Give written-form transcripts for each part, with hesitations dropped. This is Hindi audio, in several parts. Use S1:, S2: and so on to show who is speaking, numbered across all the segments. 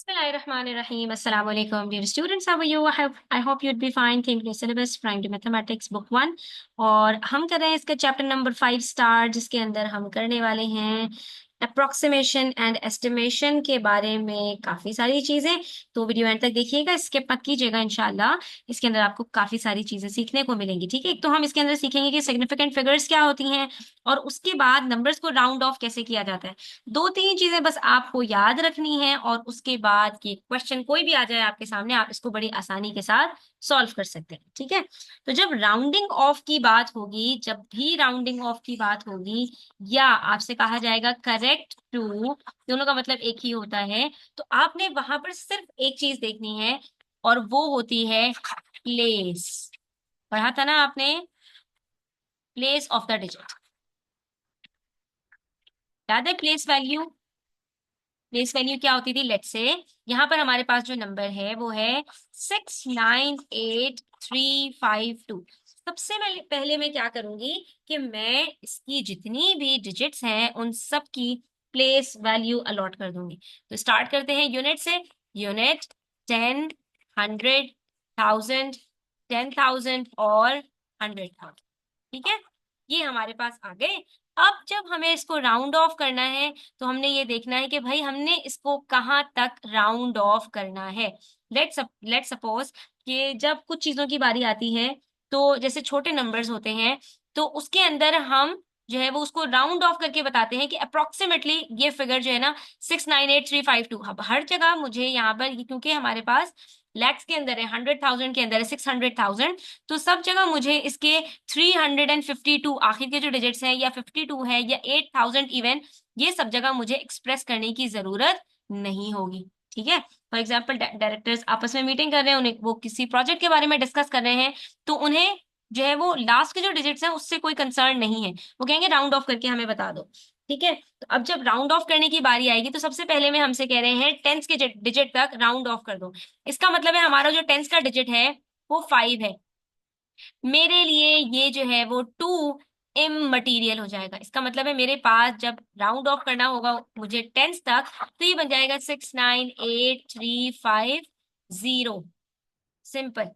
S1: Bismillahirrahmanirrahim. Assalamu alaikum, dear students. How are you? I hope you'd be fine. Think your syllabus, Primary Mathematics, Book 1. और हम कर रहे हैं इसका चैप्टर नंबर 5 स्टार्ट, जिसके अंदर हम करने वाले हैं अप्रोक्सीमेशन एंड एस्टिमेशन के बारे में काफी सारी चीजें। तो वीडियो एंड तक देखिएगा, स्किप मत कीजिएगा। इंशाल्लाह इसके अंदर आपको काफी सारी चीजें सीखने को मिलेंगी। ठीक है, एक तो हम इसके अंदर सीखेंगे कि सिग्निफिकेंट फिगर्स क्या होती हैं, और उसके बाद नंबर्स को राउंड ऑफ कैसे किया जाता है। दो तीन चीजें बस आपको याद रखनी है, और उसके बाद कि क्वेश्चन कोई भी आ जाए आपके सामने, आप इसको बड़ी आसानी के साथ सॉल्व कर सकते हैं। ठीक है, तो जब राउंडिंग ऑफ की बात होगी, जब भी राउंडिंग ऑफ की बात होगी, या आपसे कहा जाएगा करेक्ट टू, दोनों का मतलब एक ही होता है, तो आपने वहां पर सिर्फ एक चीज देखनी है, और वो होती है प्लेस। पढ़ा था ना आपने, प्लेस ऑफ द डिजिट, याद है प्लेस वैल्यू? प्लेस वैल्यू क्या होती थी? लेट्स से यहाँ पर हमारे पास जो नंबर है वो है 698352। सबसे पहले मैं क्या करूंगी कि मैं इसकी जितनी भी डिजिट्स हैं उन सब की प्लेस वैल्यू अलॉट कर दूंगी। तो स्टार्ट करते हैं यूनिट से। यूनिट 10, 100, 1000, 10,000 और 100,000। ठीक है, ये हमारे पास आ गए। अब जब हमें इसको राउंड ऑफ करना है, तो हमने ये देखना है कि भाई हमने इसको कहाँ तक राउंड ऑफ करना है। लेट सपोज कि जब कुछ चीजों की बारी आती है, तो जैसे छोटे नंबर्स होते हैं, तो उसके अंदर हम जो है वो उसको राउंड ऑफ करके बताते हैं कि अप्रोक्सीमेटली ये फिगर जो है ना 698352। अब हर जगह मुझे यहाँ पर, क्योंकि हमारे पास लैक्स के अंदर है, 100,000 के अंदर है, 600,000, तो सब जगह मुझे इसके 352 आखिर के जो डिजिट्स हैं, या 52 है, या 8,000 इवन, ये सब जगह मुझे एक्सप्रेस करने की जरूरत नहीं होगी। ठीक है, फॉर एग्जाम्पल डायरेक्टर्स आपस में मीटिंग कर रहे हैं, उन्हें वो किसी प्रोजेक्ट के बारे में डिस्कस कर रहे हैं, तो उन्हें जो है वो लास्ट के जो डिजिट्स हैं उससे कोई कंसर्न नहीं है, वो कहेंगे राउंड ऑफ करके हमें बता दो। ठीक है, तो अब जब राउंड ऑफ करने की बारी आएगी, तो सबसे पहले में हमसे कह रहे हैं टेंस के डिजिट तक राउंड ऑफ कर दो। इसका मतलब है हमारा जो टेंस का डिजिट है वो 5 है, मेरे लिए ये जो है वो 2 इममटीरियल हो जाएगा। इसका मतलब है मेरे पास जब राउंड ऑफ करना होगा मुझे टेंस तक, तो ये बन जाएगा 698350। सिंपल।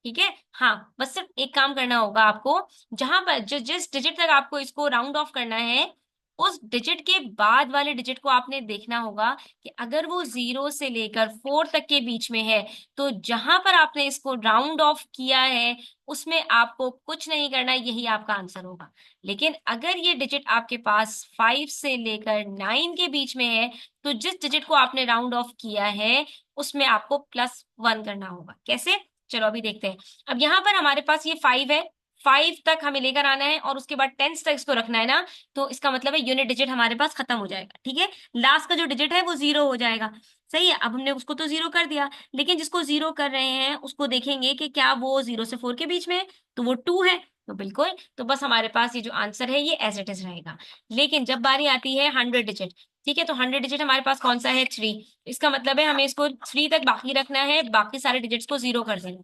S1: ठीक है, हाँ, बस सिर्फ एक काम करना होगा आपको, जहां पर जिस डिजिट तक आपको इसको राउंड ऑफ करना है, उस डिजिट के बाद वाले डिजिट को आपने देखना होगा कि अगर वो 0 से लेकर 4 तक के बीच में है, तो जहां पर आपने इसको राउंड ऑफ किया है उसमें आपको कुछ नहीं करना, यही आपका आंसर होगा। लेकिन अगर ये डिजिट आपके पास 5 से लेकर 9 के बीच में है, तो जिस डिजिट को आपने राउंड ऑफ किया है उसमें आपको +1 करना होगा। कैसे? चलो अभी देखते हैं। अब यहाँ पर हमारे पास ये 5 है, 5 तक हमें लेकर आना है, और उसके बाद 10 तक इसको रखना है ना, तो इसका मतलब है यूनिट डिजिट हमारे पास खत्म हो जाएगा। ठीक है, लास्ट का जो डिजिट है वो 0 हो जाएगा। सही है, अब हमने उसको तो 0 कर दिया, लेकिन जिसको 0 कर रहे हैं उसको देखेंगे कि क्या वो 0 से 4 के बीच में है, तो वो 2 है, तो बिल्कुल, तो बस हमारे पास ये जो आंसर है ये एज इट इज रहेगा। लेकिन जब बारी आती है 100 डिजिट, ठीक है, तो 100 डिजिट हमारे पास कौन सा है? 3। इसका मतलब है हमें इसको 3 तक बाकी रखना है, बाकी सारे डिजिट्स को 0 कर देना।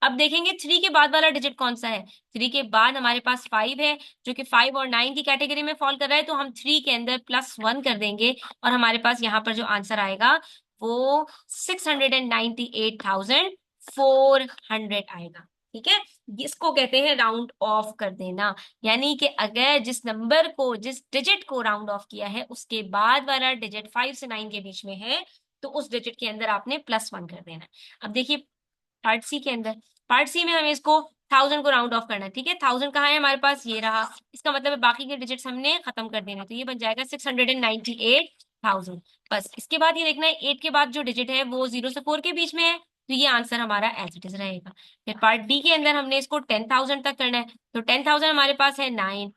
S1: अब देखेंगे 3 के बाद वाला डिजिट कौन सा है। 3 के बाद हमारे पास 5 है, जो कि 5 और 9 की कैटेगरी में फॉल कर रहा है, तो हम 3 के अंदर +1 कर देंगे, और हमारे पास यहाँ पर जो आंसर आएगा वो 698,400 आएगा। ठीक है, इसको कहते हैं राउंड ऑफ कर देना। यानी कि अगर जिस नंबर को, जिस डिजिट को राउंड ऑफ किया है, उसके बाद वाला डिजिट 5 से 9 के बीच में है, तो उस डिजिट के अंदर आपने +1 कर देना। अब देखिए पार्ट सी के अंदर, पार्ट सी में हमें इसको 1000 को राउंड ऑफ करना है। ठीक है, 1000 कहाँ है हमारे पास? ये रहा। इसका मतलब है बाकी के डिजिट्स हमने खत्म कर देना, तो ये बन जाएगा 698,000। बस इसके बाद ये देखना है 8 के बाद जो डिजिट है वो 0 से 4 के बीच में है, तो ये आंसर हमारा एज इट इज रहेगा। फिर पार्ट डी के अंदर हमने इसको 10,000 तक करना है, तो 10,000 हमारे पास है 9।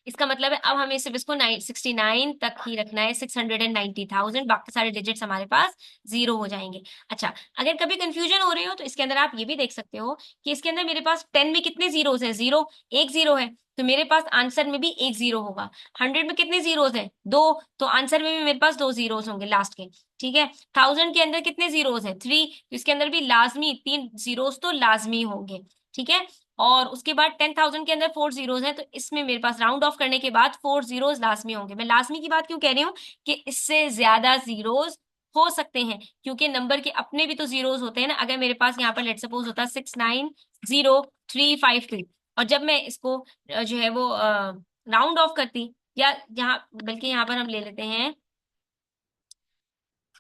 S1: इसका मतलब है अब हमें सिर्फ इसको 69 तक ही रखना है, 690,000, बाकी सारे डिजिट्स हमारे पास 0 हो जाएंगे। अच्छा, अगर कभी कंफ्यूजन हो रही हो तो इसके अंदर आप ये भी देख सकते हो कि इसके अंदर मेरे पास 10 में कितने जीरोस हैं? 0, एक 0 है, तो मेरे पास आंसर में भी एक 0 होगा। 100 में कितने जीरोस हैं? 2, तो आंसर में भी मेरे पास 2 जीरोस होंगे लास्ट के। ठीक है, 1000 के अंदर कितने जीरोस हैं? 3, तो इसके अंदर भी लाजमी 3 जीरोस तो लाजमी होंगे। ठीक है, और उसके बाद 10,000 के अंदर 4 जीरोस हैं, तो इसमें मेरे पास राउंड ऑफ करने के बाद 4 जीरोस लाजमी होंगे। मैं लाजमी की बात क्यों कह रही हूँ कि इससे ज्यादा जीरोस हो सकते हैं, क्योंकि नंबर के अपने भी तो जीरोस होते हैं ना। अगर मेरे पास यहाँ पर लेट सपोज होता 690352, और जब मैं इसको जो है वो राउंड ऑफ करती, या यहाँ बल्कि यहाँ पर हम ले लेते हैं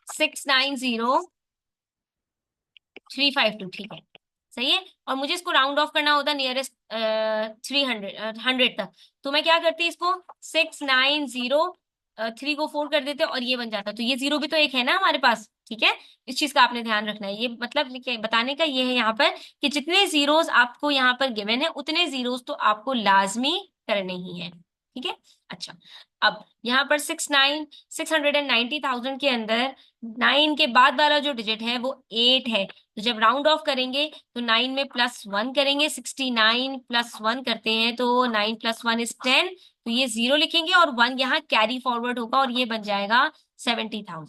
S1: 690352, ठीक है, सही है। और मुझे इसको राउंड ऑफ करना होता नियरेस्ट 300 तक, तो मैं क्या करती इसको 690 3 को 4 कर देते और ये बन जाता। तो ये जीरो भी तो एक है ना हमारे पास, ठीक है। इस चीज का आपने ध्यान रखना है। ये मतलब बताने का ये है यहाँ पर कि जितने जीरोस आपको यहाँ पर गिवन है उतने जीरोस तो आपको लाजमी करने ही है, ठीक है। अच्छा, अब यहाँ पर 690,000 के अंदर 9 के बाद वाला जो डिजिट है वो 8 है। तो जब राउंड ऑफ करेंगे तो 9 में +1 करेंगे, 69 +1 करते हैं तो 9 + 1 = 10। तो ये 0 लिखेंगे और 1 यहाँ कैरी फॉरवर्ड होगा और ये बन जाएगा 70,000।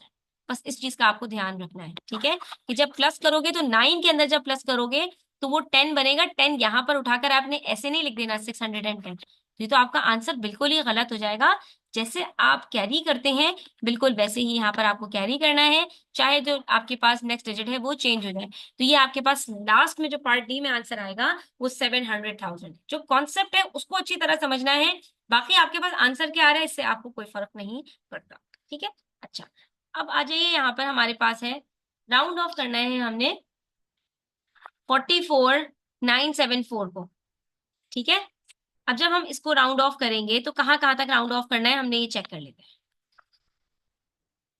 S1: बस इस चीज का आपको ध्यान रखना है, ठीक है, कि जब प्लस करोगे तो 9 के अंदर जब प्लस करोगे तो वो 10 बनेगा। 10 यहाँ पर उठाकर आपने ऐसे नहीं लिख देना 610, ये तो आपका आंसर बिल्कुल ही गलत हो जाएगा। जैसे आप कैरी करते हैं बिल्कुल वैसे ही यहाँ पर आपको कैरी करना है, चाहे जो आपके पास नेक्स्ट डिजिट है वो चेंज हो जाए। तो ये आपके पास लास्ट में जो पार्ट डी में आंसर आएगा वो 700,000। जो कॉन्सेप्ट है उसको अच्छी तरह समझना है, बाकी आपके पास आंसर क्या आ रहा है इससे आपको कोई फर्क नहीं पड़ता, ठीक है। अच्छा, अब आ जाइए यहाँ पर हमारे पास है राउंड ऑफ करना है हमने 44,974 को, ठीक है। अब जब हम इसको राउंड ऑफ करेंगे तो कहाँ कहाँ तक राउंड ऑफ करना है हमने ये चेक कर लेते हैं,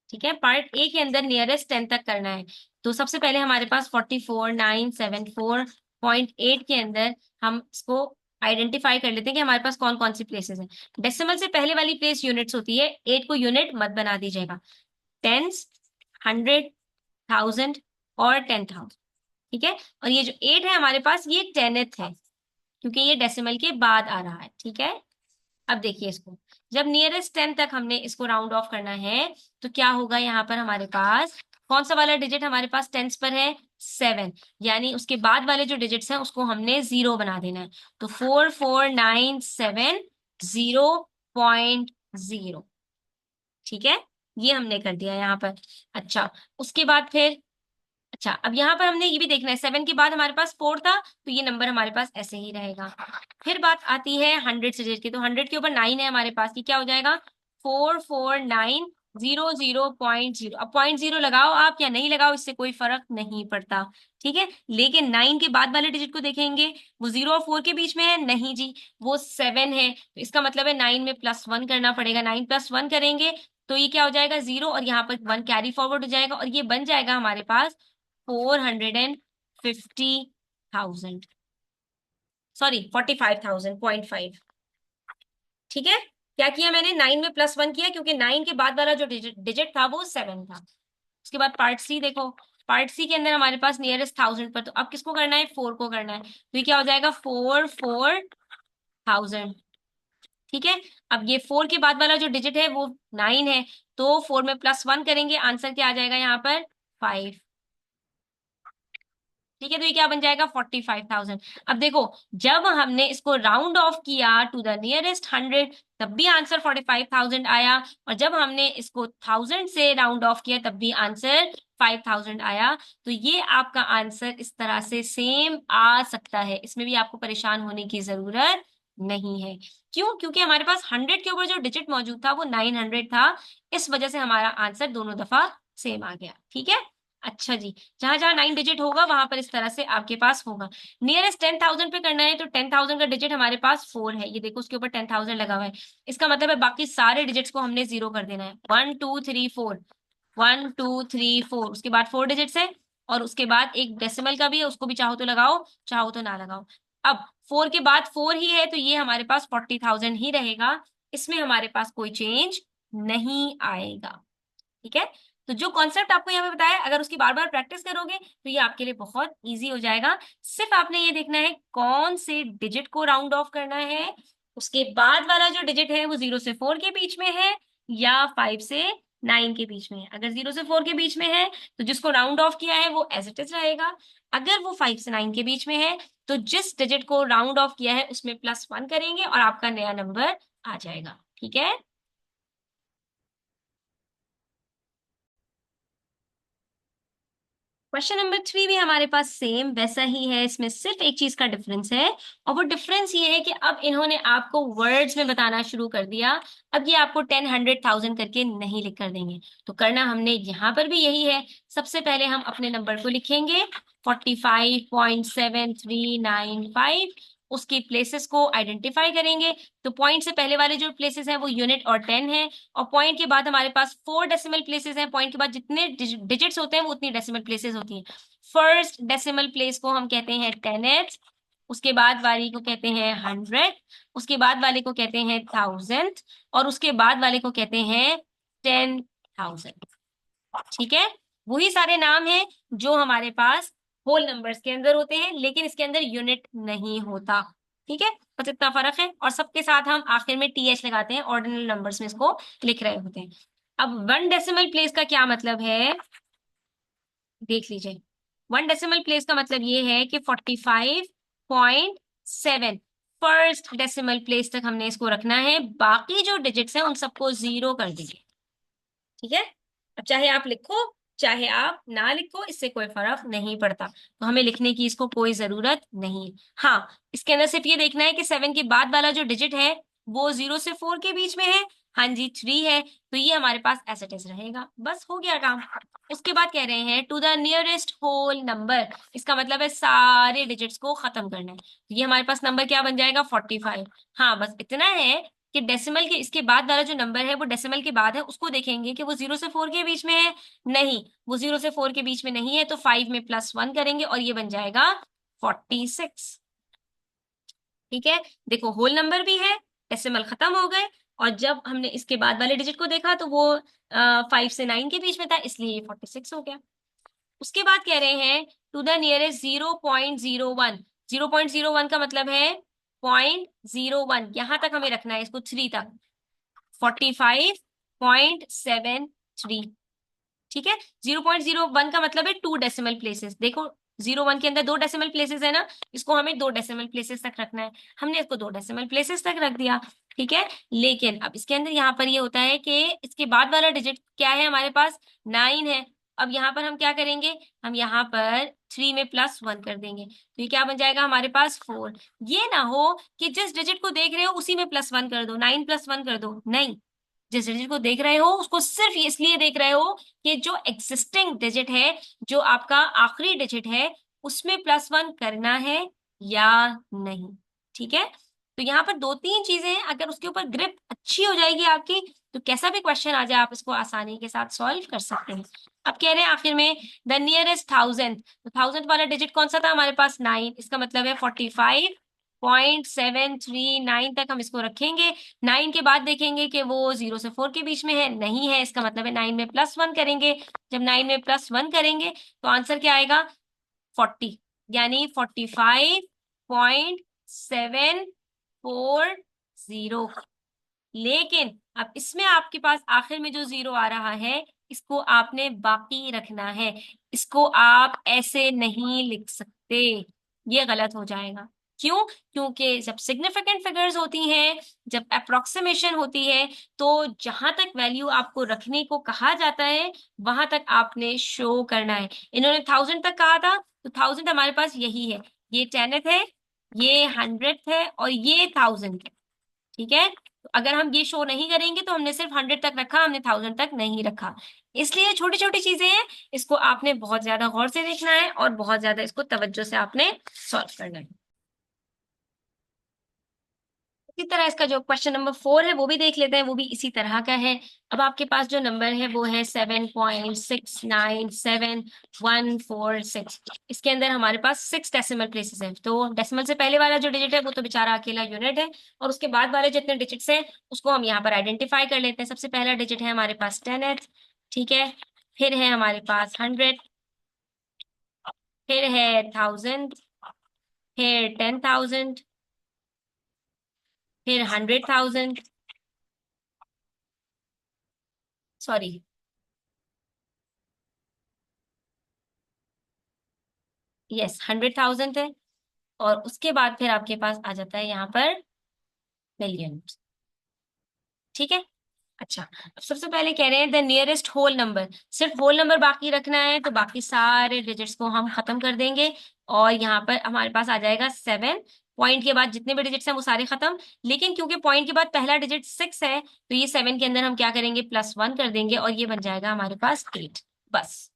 S1: ठीक है। पार्ट ए के अंदर नियरेस्ट 10 तक करना है। तो सबसे पहले हमारे पास 44,974.8 के अंदर हम इसको आइडेंटिफाई कर लेते हैं कि हमारे पास कौन कौन सी प्लेसेस हैं। डेसिमल से पहले वाली प्लेस यूनिट्स होती है, 8 को यूनिट मत बना दीजिएगा। टेंस, 100,000 और 10,000, ठीक है। और ये जो 8 है हमारे पास ये 10th है, क्योंकि ये डेसिमल के बाद आ रहा है, ठीक है। अब देखिए इसको, जब नियरेस्ट 10 तक हमने इसको राउंड ऑफ करना है तो क्या होगा, यहाँ पर हमारे पास कौन सा वाला डिजिट हमारे पास टेंस पर है 7, यानी उसके बाद वाले जो डिजिट्स हैं उसको हमने 0 बना देना है। तो 44,970.0, ठीक है, ये हमने कर दिया यहाँ पर। अच्छा, उसके बाद फिर अच्छा, अब यहाँ पर हमने ये भी देखना है 7 के बाद हमारे पास 4 था तो ये नंबर हमारे पास ऐसे ही रहेगा। फिर बात आती है 100 से की, तो 100 के ऊपर 9 है हमारे पास, ये क्या हो जाएगा 44,900.0। अब 0.0 लगाओ आप या नहीं लगाओ इससे कोई फर्क नहीं पड़ता, ठीक है। लेकिन 9 के बाद वाले डिजिट को देखेंगे, वो 0 और 4 के बीच में है, नहीं जी वो 7 है। तो इसका मतलब है 9 में +1 करना पड़ेगा। 9 + 1 करेंगे तो ये क्या हो जाएगा 0, और यहाँ पर 1 कैरी फॉरवर्ड हो जाएगा और ये बन जाएगा हमारे पास 450,000, सॉरी 45,000.5, ठीक है। क्या किया मैंने 9 में +1 किया, क्योंकि 9 के बाद वाला जो डिजिट था वो 7 था। उसके बाद पार्ट सी देखो, पार्ट सी के अंदर हमारे पास नियरेस्ट 1000 पर, तो अब किसको करना है 4 को करना है, तो ये क्या हो जाएगा 44,000, ठीक है। अब ये 4 के बाद वाला जो डिजिट है वो 9 है, तो 4 में +1 करेंगे, आंसर क्या आ जाएगा यहाँ पर 5, ठीक है। तो ये क्या बन जाएगा 45,000। अब देखो, जब हमने इसको राउंड ऑफ किया टू द नियरेस्ट 100 तब भी आंसर 45,000 आया, और जब हमने इसको 1000 से राउंड ऑफ किया तब भी आंसर 5000 आया। तो ये आपका आंसर इस तरह से सेम आ सकता है, इसमें भी आपको परेशान होने की जरूरत नहीं है। क्यों? क्योंकि हमारे पास 100 के ऊपर जो डिजिट मौजूद था वो 900 था, इस वजह से हमारा आंसर दोनों दफा सेम आ गया, ठीक है। अच्छा जी, जहां जहां 9 डिजिट होगा वहां पर इस तरह से आपके पास होगा। नियरेस्ट 10,000 पे करना है तो 10,000 का डिजिट हमारे पास 4 है, ये देखो उसके ऊपर 10,000 लगा हुआ है। इसका मतलब है बाकी सारे डिजिट्स को हमने 0 कर देना है। 1 2 3 4, 1 2 3 4, उसके बाद 4 डिजिट्स है, और उसके बाद एक डेसिमल का भी है, उसको भी चाहो तो लगाओ चाहो तो ना लगाओ। अब 4 के बाद 4 ही है तो ये हमारे पास 40,000 ही रहेगा, इसमें हमारे पास कोई चेंज नहीं आएगा, ठीक है। तो जो कॉन्सेप्ट आपको यहाँ पे बताया अगर उसकी बार बार प्रैक्टिस करोगे तो ये आपके लिए बहुत इजी हो जाएगा। सिर्फ आपने ये देखना है कौन से डिजिट को राउंड ऑफ करना है, उसके बाद वाला जो डिजिट है वो 0 से 4 के बीच में है या 5 से 9 के बीच में है। अगर 0 से 4 के बीच में है तो जिसको राउंड ऑफ किया है वो एज इट इज रहेगा। अगर वो 5 से 9 के बीच में है तो जिस डिजिट को राउंड ऑफ किया है उसमें +1 करेंगे और आपका नया नंबर आ जाएगा, ठीक है। क्वेश्चन नंबर 3 भी हमारे पास सेम वैसा ही है, इसमें सिर्फ एक चीज का डिफरेंस है, और वो डिफरेंस ये है कि अब इन्होंने आपको वर्ड्स में बताना शुरू कर दिया। अब ये आपको 10, 100,000 करके नहीं लिख कर देंगे। तो करना हमने यहाँ पर भी यही है। सबसे पहले हम अपने नंबर को लिखेंगे 45.7395, उसकी प्लेसेस को आइडेंटिफाई करेंगे। तो पॉइंट से पहले वाले जो प्लेसेस हैं वो यूनिट और 10 है, और पॉइंट के बाद हमारे पास 4 डेसिमल प्लेसेस हैं। पॉइंट के बाद जितने डिजिट्स होते हैं वो उतनी डेसिमल प्लेसेस होती हैं। फर्स्ट डेसिमल प्लेस को हम कहते हैं 10th, उसके बाद वाली को कहते हैं 100, उसके बाद वाले को कहते हैं 1000, और उसके बाद वाले को कहते हैं 10,000। ठीक है, वही सारे नाम हैं जो हमारे पास होल नंबर्स के अंदर होते हैं, लेकिन इसके अंदर यूनिट नहीं होता। ठीक है, बस इतना फर्क है। और सबके साथ हम आखिर में टीएच लगाते हैं, ऑर्डिनल नंबर्स में इसको लिख रहे होते हैं। अब 1 डेसिमल प्लेस का क्या मतलब है, देख लीजिए। 1 डेसिमल प्लेस का मतलब ये है कि 45.7 फर्स्ट डेसिमल प्लेस तक हमने इसको रखना है, बाकी जो डिजिट्स हैं उन सबको 0 कर दीजिए। ठीक है, अब चाहे आप लिखो चाहे आप ना लिखो, इससे कोई फर्क नहीं पड़ता, तो हमें लिखने की इसको कोई जरूरत नहीं। हाँ, इसके अंदर सिर्फ ये देखना है कि 7 के बाद वाला जो डिजिट है वो 0 से 4 के बीच में है। हाँ जी, 3 है, तो ये हमारे पास एज इट इज रहेगा, बस हो गया काम। उसके बाद कह रहे हैं to the nearest whole number, इसका मतलब है सारे डिजिट्स को खत्म करना है। तो ये हमारे पास नंबर क्या बन जाएगा, 45। हाँ, बस इतना है कि डेसिमल के इसके बाद वाला जो नंबर है वो डेसिमल के बाद है, उसको देखेंगे कि वो 0 से 4 के बीच में है। नहीं, वो 0 से 4 के बीच में नहीं है, तो 5 में +1 करेंगे और ये बन जाएगा 46। ठीक है, देखो होल नंबर भी है, डेसिमल खत्म हो गए, और जब हमने इसके बाद वाले डिजिट को देखा तो वो 5 से 9 के बीच में था, इसलिए ये 46 हो गया। उसके बाद कह रहे हैं टू द नियरेस्ट 0.01, 0.01 का मतलब है 0.01, यहां तक हमें रखना है इसको 3 तक, 45.73। ठीक है, 0.01 का मतलब है 2 डेसिमल प्लेसेस। देखो 01 के अंदर 2 डेसिमल प्लेसेस है ना, इसको हमें 2 डेसिमल प्लेसेस तक रखना है, हमने इसको 2 डेसिमल प्लेसेस तक रख दिया। ठीक है, लेकिन अब इसके अंदर यहाँ पर ये होता है कि इसके बाद वाला डिजिट क्या है हमारे पास, 9 है। अब यहाँ पर हम क्या करेंगे, हम यहाँ पर 3 में +1 कर देंगे, तो ये क्या बन जाएगा हमारे पास 4। ये ना हो कि जिस डिजिट को देख रहे हो उसी में +1 कर दो, 9 +1 कर दो, नहीं, जिस डिजिट को देख रहे हो उसको सिर्फ इसलिए देख रहे हो कि जो एग्जिस्टिंग डिजिट है, जो आपका आखिरी डिजिट है, उसमें +1 करना है या नहीं। ठीक है, तो यहाँ पर 2-3 चीजें हैं, अगर उसके ऊपर ग्रिप अच्छी हो जाएगी आपकी, तो कैसा भी क्वेश्चन आ जाए आप इसको आसानी के साथ सॉल्व कर सकते हैं। अब कह रहे हैं आखिर में द नियरेस्ट 1000, तो 1000 वाला डिजिट कौन सा था हमारे पास, 9, इसका मतलब है 45.739 तक हम इसको रखेंगे। 9 के बाद देखेंगे कि वो 0 से 4 के बीच में है, नहीं है, इसका मतलब है 9 में +1 करेंगे। जब 9 में +1 करेंगे तो आंसर क्या आएगा, 40, यानी 45.740। लेकिन अब इसमें आपके पास आखिर में जो 0 आ रहा है, इसको आपने बाकी रखना है, इसको आप ऐसे नहीं लिख सकते, ये गलत हो जाएगा। क्यों, क्योंकि जब सिग्निफिकेंट फिगर्स होती हैं, जब अप्रोक्सीमेशन होती है, तो जहां तक वैल्यू आपको रखने को कहा जाता है वहां तक आपने शो करना है। इन्होंने 1000 तक कहा था, तो 1000 हमारे पास यही है, ये 10th है, ये 100th है, और ये 1000 है। ठीक है, तो अगर हम ये शो नहीं करेंगे तो हमने सिर्फ 100 तक रखा, हमने 1000 तक नहीं रखा। इसलिए छोटी छोटी चीजें हैं, इसको आपने बहुत ज्यादा गौर से देखना है और बहुत ज्यादा इसको तवज्जो से आपने सॉल्व करना है। इसी तरह इसका जो क्वेश्चन नंबर 4 है वो भी देख लेते हैं, वो भी इसी तरह का है। अब आपके पास जो नंबर है वो है 7.697146। इसके अंदर हमारे पास 6 डेसिमल प्लेसेस हैं, तो डेसिमल से पहले वाला जो डिजिट है वो तो बेचारा अकेला यूनिट है, और उसके बाद वाले जितने डिजिट्स हैं उसको हम यहाँ पर आइडेंटिफाई कर लेते हैं। सबसे पहला डिजिट है हमारे पास 10th। ठीक है, फिर है हमारे पास 100, फिर है 1000, फिर 10,000, फिर 100,000, सॉरी, यस 100,000 है, और उसके बाद फिर आपके पास आ जाता है यहाँ पर मिलियन। ठीक है, अच्छा, अब सबसे पहले कह रहे हैं द नियरेस्ट होल नंबर, सिर्फ होल नंबर बाकी रखना है, तो बाकी सारे डिजिट्स को हम खत्म कर देंगे और यहाँ पर हमारे पास आ जाएगा 7। पॉइंट के बाद जितने भी डिजिट्स हैं वो सारे खत्म, लेकिन क्योंकि पॉइंट के बाद पहला डिजिट 6 है, तो ये 7 के अंदर हम क्या करेंगे, +1 कर देंगे और ये बन जाएगा हमारे पास 8। बस,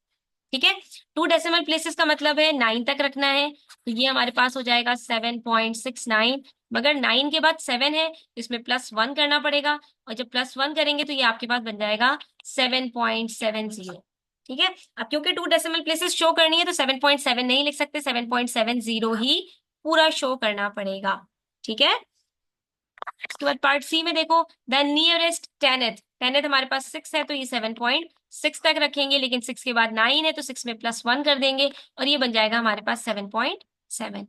S1: ठीक है। 2 डेसिमल प्लेसेस का मतलब है 9 तक रखना है, तो ये हमारे पास हो जाएगा 7.69। मगर 9 के बाद 7 है, तो इसमें +1 करना पड़ेगा, और जब +1 करेंगे तो ये आपके पास बन जाएगा 7.70। ठीक है। अब क्योंकि 2 डेसिमल प्लेसेस शो करनी है, तो 7.7 नहीं लिख सकते, 7.70 ही पूरा शो करना पड़ेगा। ठीक है। उसके बाद पार्ट सी में देखो, द नियरेस्ट टेनेथ, टेनेथ हमारे पास 6 है, तो ये 7.6 तक रखेंगे, लेकिन 6 के बाद 9 है, तो 6 में +1 कर देंगे और ये बन जाएगा हमारे पास 7.7।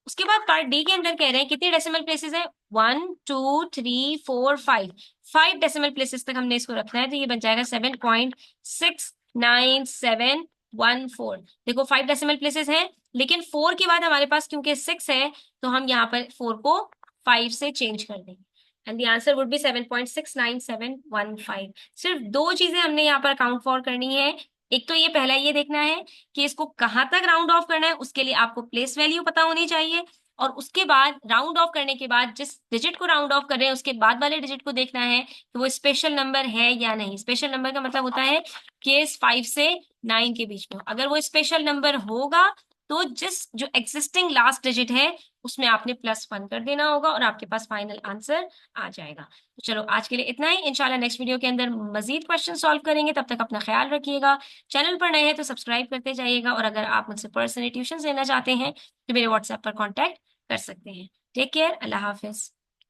S1: उसके बाद पार्ट डी के अंदर कह रहे हैं कितनी डेसिमल प्लेसेस है, 1 2 3 4 5, 5 डेसिमल प्लेसेस तक हमने इसको रखना है, तो ये बन जाएगा 7.6971 4। देखो 5 डेसिमल प्लेसेस हैं, लेकिन 4 के बाद हमारे पास क्योंकि 6 है, तो हम यहाँ पर 4 को 5 से चेंज कर देंगे, and the answer would be 7.69715। सिर्फ दो चीजें हमने यहाँ पर काउंट फॉर करनी है। एक तो ये पहला ये देखना है कि इसको कहाँ तक राउंड ऑफ करना है, उसके लिए आपको प्लेस वैल्यू पता होनी चाहिए, और उसके बाद राउंड ऑफ करने के बाद जिस डिजिट को राउंड ऑफ कर रहे हैं उसके बाद वाले डिजिट को देखना है कि वो स्पेशल नंबर है या नहीं। स्पेशल नंबर का मतलब होता है केस 5 से 9 के बीच में, अगर वो स्पेशल नंबर होगा तो जिस जो एग्जिस्टिंग लास्ट डिजिट है उसमें आपने +1 कर देना होगा और आपके पास फाइनल आंसर आ जाएगा। तो चलो आज के लिए इतना ही, इंशाल्लाह नेक्स्ट वीडियो के अंदर मजीद क्वेश्चन सॉल्व करेंगे। तब तक अपना ख्याल रखिएगा, चैनल पर नए हैं तो सब्सक्राइब करते जाइएगा, और अगर आप मुझसे पर्सनली ट्यूशन लेना चाहते हैं तो मेरे व्हाट्सएप पर कॉन्टैक्ट कर सकते हैं। टेक केयर, अल्लाह हाफिज।